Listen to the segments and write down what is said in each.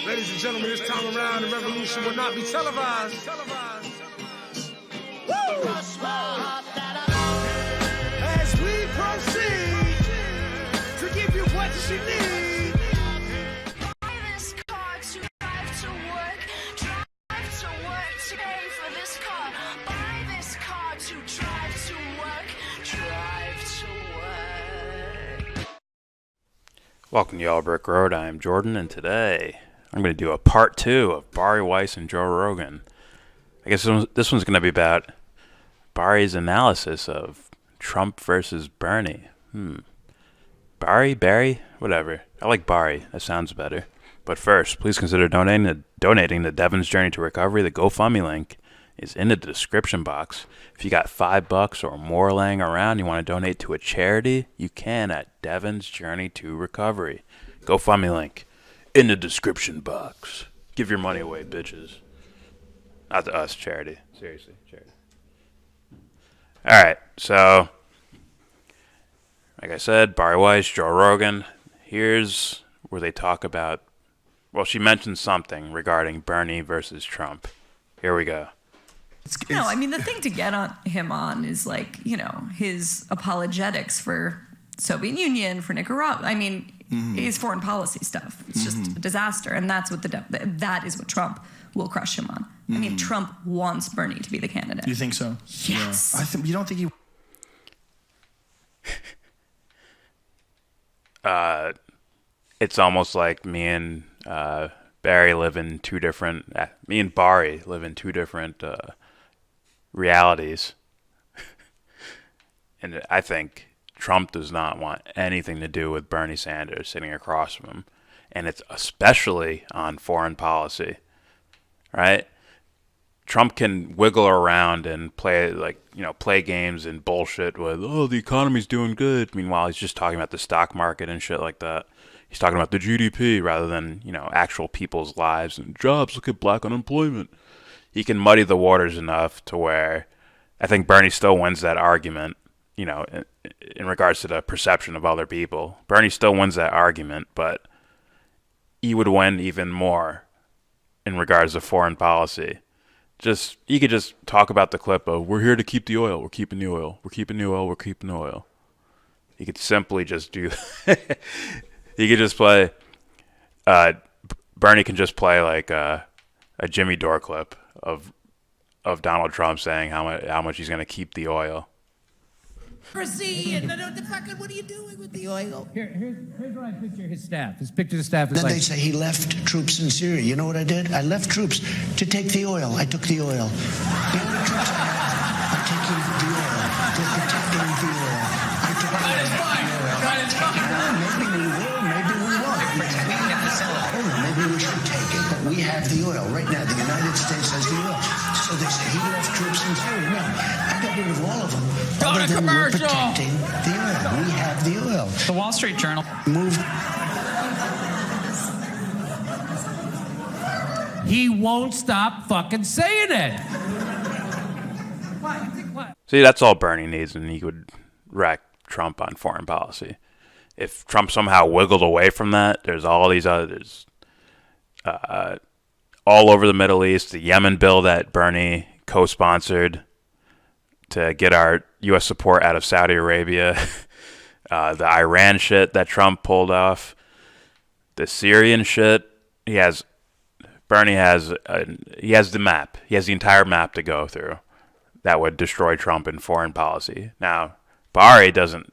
Ladies and gentlemen, this time around, the revolution will not be televised. Woo! As we proceed to give you what you need. Buy this car to drive to work today for this car. Buy this car to drive to work. Welcome to Yellow Brick Road. I am Jordan, and today I'm going to do a part 2 of Bari Weiss and Joe Rogan. I guess this one's going to be about Bari's analysis of Trump versus Bernie. Barry, whatever. I like Bari. That sounds better. But first, please consider donating to Devon's Journey to Recovery. The GoFundMe link is in the description box. If you got $5 or more laying around, you want to donate to a charity, you can at Devon's Journey to Recovery. GoFundMe link in the description box. Give your money away, bitches. Not to us, charity. Seriously, charity. Alright, so like I said, Bari Weiss, Joe Rogan. Here's where they talk about, well, she mentioned something regarding Bernie versus Trump. Here we go. No, I mean, the thing to get him on is, like, you know, his apologetics for Soviet Union, for Nicaragua. I mean, his foreign policy stuff. It's just a disaster. And that's what that is what Trump will crush him on. I mean, Trump wants Bernie to be the candidate. You think so? Yes. Yeah. You don't think he... It's almost like me and Bari live in two different realities. And I think Trump does not want anything to do with Bernie Sanders sitting across from him. And it's especially on foreign policy, right? Trump can wiggle around and play games and bullshit with, oh, the economy's doing good. Meanwhile, he's just talking about the stock market and shit like that. He's talking about the GDP rather than, actual people's lives and jobs. Look at black unemployment. He can muddy the waters enough to where I think Bernie still wins that argument, in regards to the perception of other people. Bernie still wins that argument, but he would win even more in regards to foreign policy. You could just talk about the clip of, we're here to keep the oil, we're keeping the oil, we're keeping the oil, we're keeping the oil. You could simply just do he could just play Bernie can just play like a Jimmy Dore clip of Donald Trump saying how much he's going to keep the oil. And what are you doing with the oil? Here's what I picture his staff. His picture of the staff is Then like... they say he left troops in Syria. You know what I did? I left troops to take the oil. I took the oil. The only troops I have are taking the oil. They're protecting the oil. I took the oil. Maybe we will, maybe we won't. Maybe we should take it, but we have the oil. Right now, the United States has the oil. So they say he left troops in Syria. No, I got rid of all of them. Go to commercial! We're protecting the oil. We have the oil. The Wall Street Journal. He won't stop fucking saying it. See, that's all Bernie needs, and he would wreck Trump on foreign policy. If Trump somehow wiggled away from that, there's all these others all over the Middle East. The Yemen bill that Bernie co-sponsored to get our U.S. support out of Saudi Arabia, the Iran shit that Trump pulled off, the Syrian shit. Bernie has the map. He has the entire map to go through that would destroy Trump in foreign policy. Now, Bari doesn't.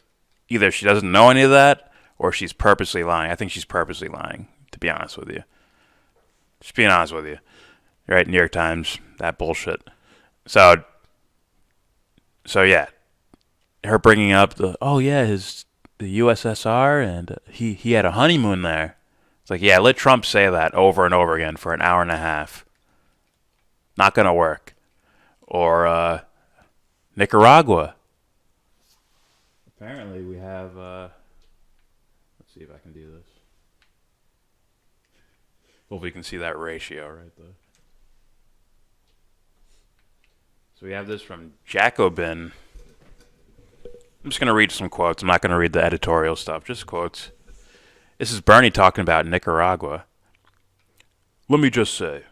Either she doesn't know any of that, or she's purposely lying. I think she's purposely lying, to be honest with you. Just being honest with you. Right, New York Times, that bullshit. So yeah, her bringing up the USSR, and he had a honeymoon there. It's like, yeah, let Trump say that over and over again for an hour and a half. Not gonna work. Or Nicaragua. Apparently we have, let's see if I can do this. Hopefully you can see that ratio right there. So we have this from Jacobin. I'm just going to read some quotes. I'm not going to read the editorial stuff, just quotes. This is Bernie talking about Nicaragua. Let me just say,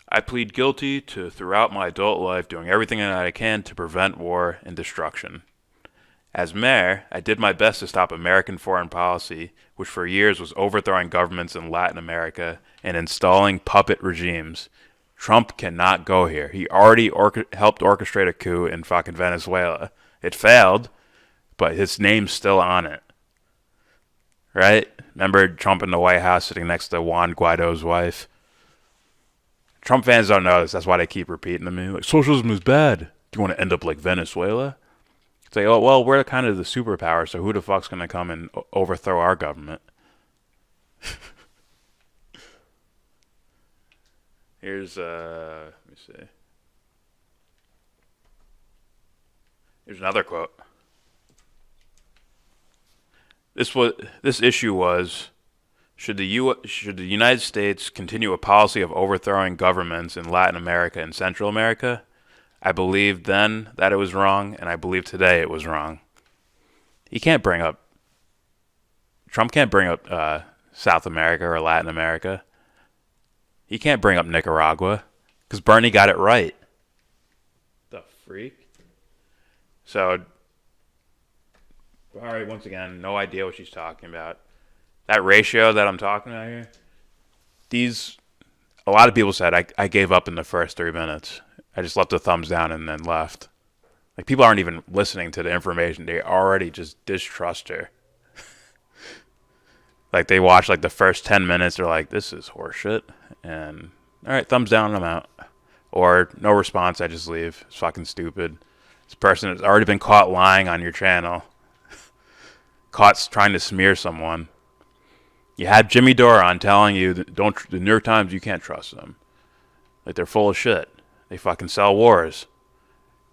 I plead guilty to throughout my adult life doing everything that I can to prevent war and destruction. As mayor, I did my best to stop American foreign policy, which for years was overthrowing governments in Latin America and installing puppet regimes. Trump cannot go here. He already helped orchestrate a coup in fucking Venezuela. It failed, but his name's still on it. Right? Remember Trump in the White House sitting next to Juan Guaido's wife? Trump fans don't know this. That's why they keep repeating to me. Like, socialism is bad. Do you want to end up like Venezuela? It's like, oh, well, we're kind of the superpower, so who the fuck's going to come and overthrow our government? Here's, let me see. Here's another quote. This issue was, should the United States continue a policy of overthrowing governments in Latin America and Central America? I believed then that it was wrong, and I believe today it was wrong. Trump can't bring up South America or Latin America. He can't bring up Nicaragua, because Bernie got it right. The freak? So, Bari, once again, no idea what she's talking about. That ratio that I'm talking about here, a lot of people said I gave up in the first 3 minutes. I just left a thumbs down and then left. Like, people aren't even listening to the information. They already just distrust her. Like, they watch, like, the first 10 minutes. They're like, this is horseshit. And, all right, thumbs down, I'm out. Or, no response, I just leave. It's fucking stupid. This person has already been caught lying on your channel. Caught trying to smear someone. You had Jimmy Dore on telling you, the New York Times, you can't trust them. Like, they're full of shit. They fucking sell wars.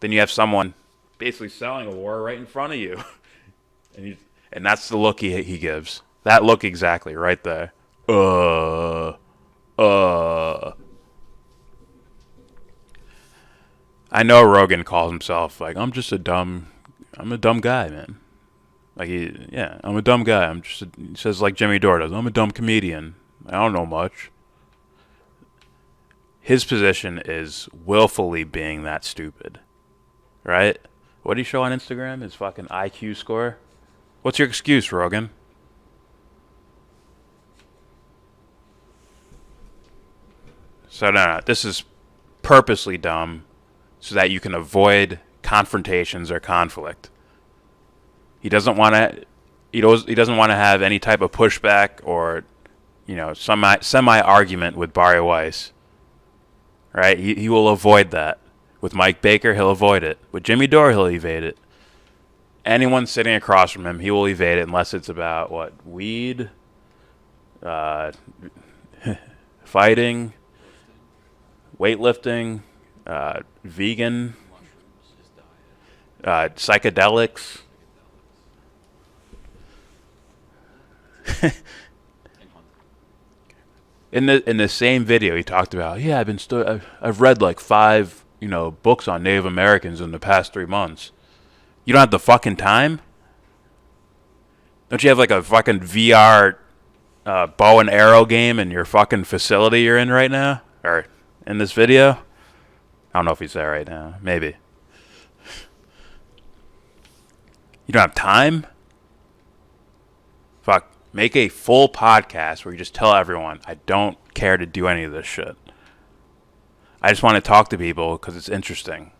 Then you have someone basically selling a war right in front of you. And that's the look he gives. That look exactly, right there. I know Rogan calls himself, like, I'm a dumb guy, man. Like, I'm a dumb guy. He says like Jimmy Dore does, I'm a dumb comedian. I don't know much. His position is willfully being that stupid. Right? What do you show on Instagram? His fucking IQ score? What's your excuse, Rogan? So no, this is purposely dumb so that you can avoid confrontations or conflict. He doesn't want to. He doesn't want to have any type of pushback or, semi argument with Bari Weiss. Right? He will avoid that. With Mike Baker, he'll avoid it. With Jimmy Dore, he'll evade it. Anyone sitting across from him, he will evade it unless it's about what? Weed, fighting, weightlifting, vegan, psychedelics. In the same video, he talked about, I've read like 5 books on Native Americans in the past 3 months. You don't have the fucking time? Don't you have like a fucking VR bow and arrow game in your fucking facility you're in right now, or in this video? I don't know if he's there right now. Maybe. You don't have time? Fuck. Make a full podcast where you just tell everyone, I don't care to do any of this shit. I just want to talk to people because it's interesting.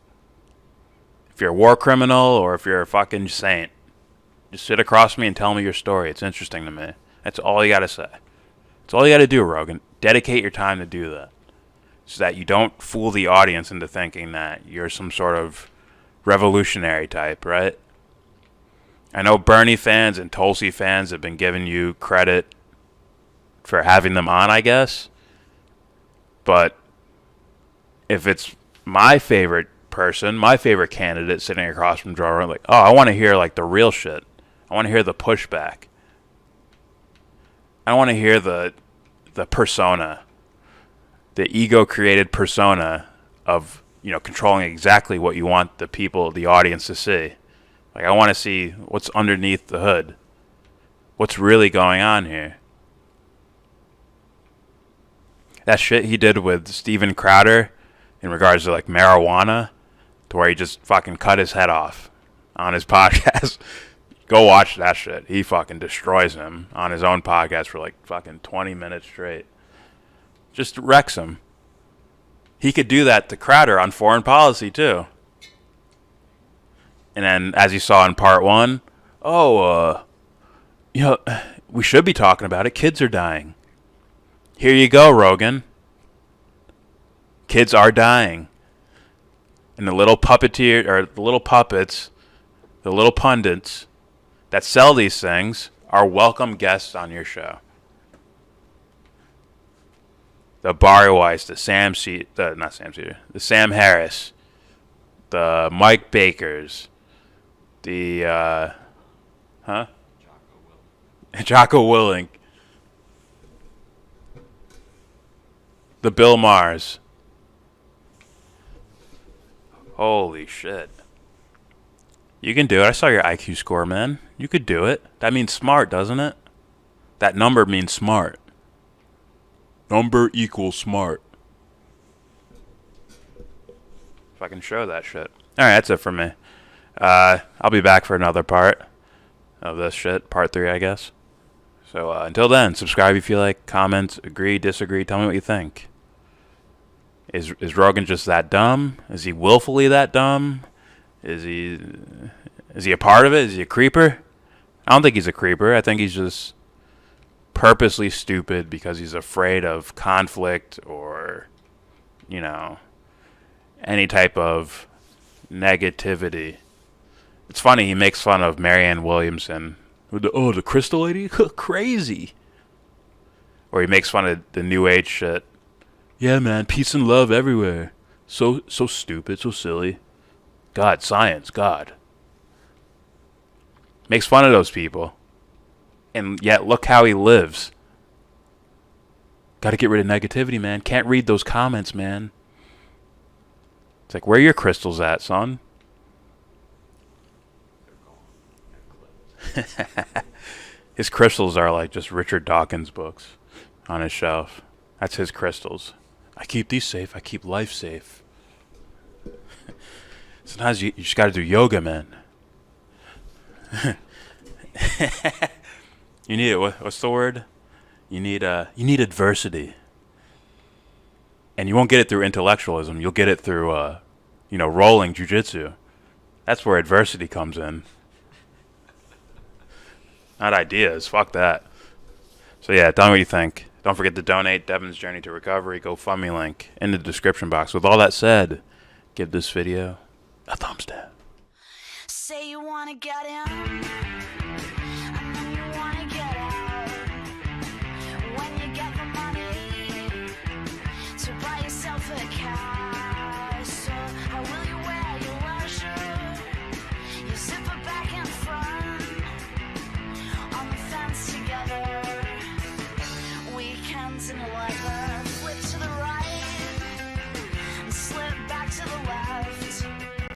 If you're a war criminal or if you're a fucking saint, just sit across me and tell me your story. It's interesting to me. That's all you got to say. That's all you got to do, Rogan. Dedicate your time to do that. So that you don't fool the audience into thinking that you're some sort of revolutionary type, right? I know Bernie fans and Tulsi fans have been giving you credit for having them on, I guess. But if it's my favorite person, my favorite candidate sitting across from Joe Rogan, like, oh, I want to hear like the real shit. I want to hear the pushback. I want to hear the persona, the ego-created persona of, controlling exactly what you want the people, the audience to see. Like, I want to see what's underneath the hood. What's really going on here. That shit he did with Steven Crowder in regards to like marijuana, to where he just fucking cut his head off on his podcast. Go watch that shit. He fucking destroys him on his own podcast for like fucking 20 minutes straight. Just wrecks him. He could do that to Crowder on foreign policy too. And then, as you saw in part 1, we should be talking about it. Kids are dying. Here you go, Rogan. Kids are dying. And the little puppeteer, or the little puppets, the little pundits that sell these things are welcome guests on your show. The Bari Weiss, the Sam Harris, the Mike Bakers, the Jocko Willink, the Bill Maher's. Holy shit. You can do it. I saw your IQ score, man. You could do it. That means smart, doesn't it? That number means smart. Number equals smart. If I can show that shit. Alright, that's it for me. I'll be back for another part of this shit. Part 3, I guess. So until then, subscribe if you like. Comment, agree, disagree. Tell me what you think. Is Rogan just that dumb? Is he willfully that dumb? Is he a part of it? Is he a creeper? I don't think he's a creeper. I think he's just purposely stupid because he's afraid of conflict or, any type of negativity. It's funny, he makes fun of Marianne Williamson. The crystal lady? Crazy. Or he makes fun of the New Age shit. Yeah, man, peace and love everywhere. So stupid, so silly. God, science, God. Makes fun of those people. And yet, look how he lives. Gotta get rid of negativity, man. Can't read those comments, man. It's like, where are your crystals at, son? His crystals are like just Richard Dawkins books on his shelf. That's his crystals. I keep these safe. I keep life safe. Sometimes you just gotta do yoga, man. You need what's the word? You need adversity, and you won't get it through intellectualism. You'll get it through rolling jujitsu. That's where adversity comes in. Not ideas. Fuck that. So yeah, tell me what you think. Don't forget to donate. Devon's Journey to Recovery GoFundMe link in the description box. With all that said, give this video a thumbs down. Say you wanna get in.